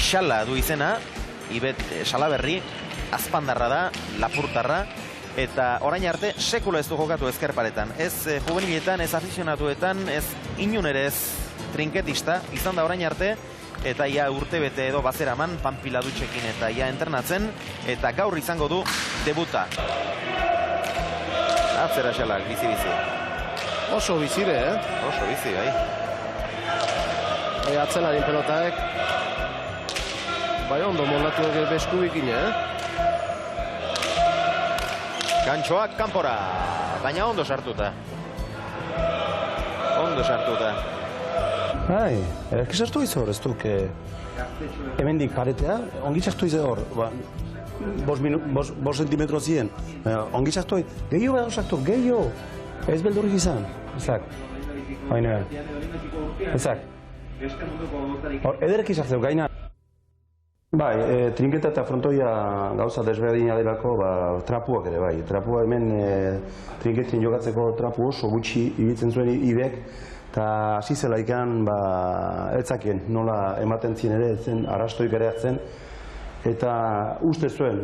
Xala du izena, Ibet Salaberri, azpandarra da, lapurtarra, eta orain arte sekula ez du jokatu ezkerparetan. Ez juveniletan, ez afizionatuetan, ez inun ere ez trinketista, izan da orain arte, eta ia urtebete edo bazeraman, Panpila Dutxekin eta ia entrenatzen, eta gaur izango du debuta. Atzera Xalak, bizi-bizi. Oso bizire, Oso bizi, bai. Atzelari pelotaek. Bai, ondo moldatu beskubikin, Gantxoak kanpora, baina ondo sartuta. Ondo sartuta. Bai, erki sartu izo hor, ez duk hemendik jaretea, ongi sartu izo hor, bos sentimetro zien, ongi sartu, gehiago behar sartu, gehiago, ez beldurrik izan, ezak, baina, ezak, ederki sartu, gaina. Bai, trinketa eta frontoia gauza desberdina delako, trapuak ere bai. Trapua hemen trinketin jokatzeko trapu oso gutxi ibiltzen zuen Ibek, eta hasi zela ikan etzakien nola ematen zien ere, zen arrastoik ere hartzen. Eta uste zuen,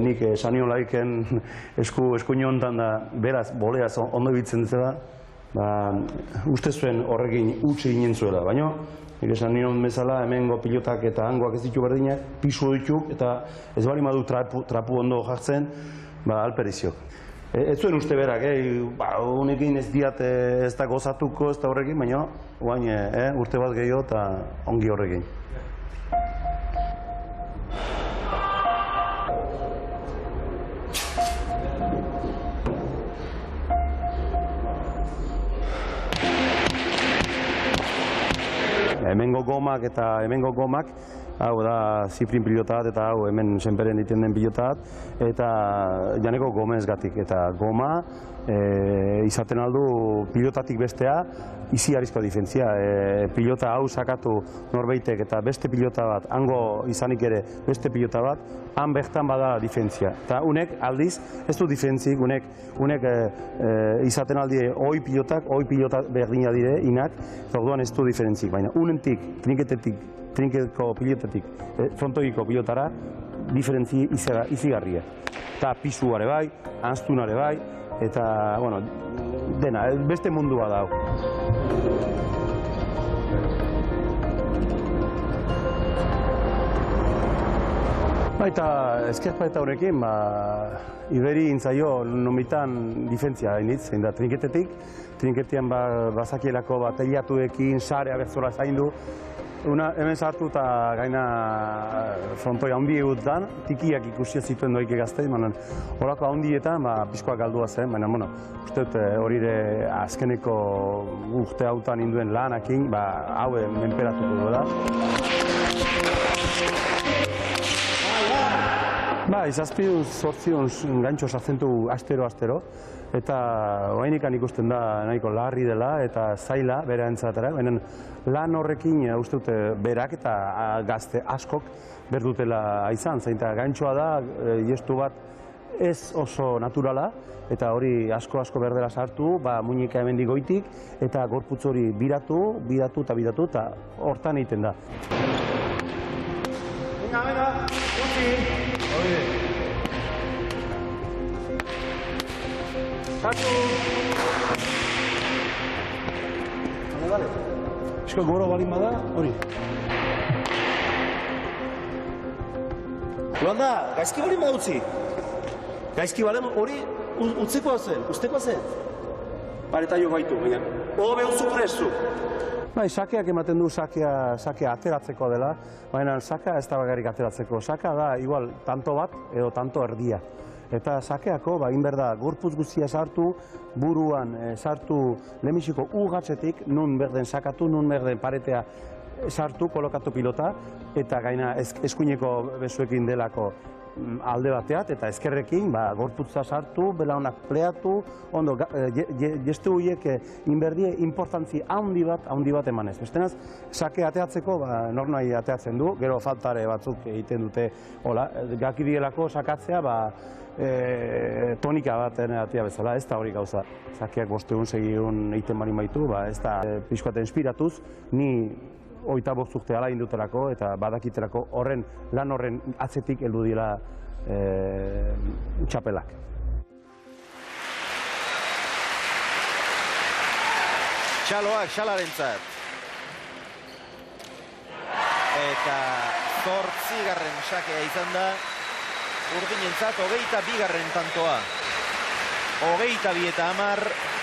nik sanio laiken eskuin hontan da, beraz, boleaz ondo ibiltzen zela, uste zuen horrekin utzi ginen zuela, baina nik esan nion bezala, hemengo pilotak eta hangoak ez ditu berdinak, pisu dituk, eta ez bali madu trapu ondo jartzen, alperiziok. Ez zuen uste berak, honekin ez diat ez da gozatuko, ez da horrekin, baina urte bat gehiago eta ongi horrekin. Hemengo gomak, hau da Ziprin pilota bat eta hau hemen senperen egiten den pilota bat, eta janeko gomezgatik. Eta goma izaten aldu pilotatik bestea izigarrizko difentzia. Pilota hau sakatu norbeitek eta beste pilota bat, hango izanik ere beste pilota bat, han bertan bada difentzia. Eta unek aldiz ez du difentzik, unek izaten aldi oi pilota berdina dire, inak, eta orduan ez du diferentzik. Baina unentik, trinketeko pilotetik, frontoiko pilotara, diferentzi izigarria. Eta pisuare bai, anztunare bai, eta, dena, beste mundua da. Eta ezkerpaeta horrekin, Iberi intzaio nomitan difentzia hainitz, zein da trinketetik. Trinketian bazakielako teilatuekin, sarea berzola zaindu. Hemen sartu eta gaina frontoia handi egutan, tikiak ikusia zituen doike gaztei, horako handietan pizkoak galdua zen, baina uste dut hori azkeneko urte hautan induen lanakin, hau menperatuko duela. Izazpidu zortzion gantxo sartzentu astero, eta orainikan ikusten da nahiko larri dela eta zaila bere entzatera, baina lan horrekin uste dute berak eta gazte askok berdutela izan, zein eta gantxoa da, jestu bat ez oso naturala, eta hori asko berdela sartu, muñeka hemendik goitik, eta gorputz hori biratu, eta hortan egiten da. Venga, utzi! Sartu! Bale. Esko goro balin bada, hori. Landa, gaizki balin bada utzi. Gaizki balin hori utzeko zen, usteko zen. Eta jo gaitu, baina. Hobe uzu presu. Sakeak ematen du sakea ateratzeko dela, baina saka ez da bakarrik ateratzeko. Saka da, igual, tanto bat edo tanto erdia. Eta sakeako, egin da, gorputz guztia sartu, buruan sartu lehenbiziko ugatzetik, nun berden sakatu, nun berden paretea sartu, kolokatu pilota, eta gaina eskuineko besuekin delako alde bateat, eta ezkerrekin gorputza sartu, belaunak pleatu, ondo, gestu horiek inberdie importantzi handi bat emanez. Bestenaz, sake ateatzeko, nor nahi ateatzen du, gero faltare batzuk egiten dute, gakidielako sakatzea, tonika bat atea bezala, ez da hori gauza. Sakeak 5 egun, 6 egun egiten bali baitu, ez da pixkoat inspiratuz, ni 35 urte ala indutelako eta badakitelako lan horren atzetik heldu dira txapelak. Txaloak xalarentzat. Eta 8. sakea izan da Urdinentzat 22. tantoa. 22 eta 10.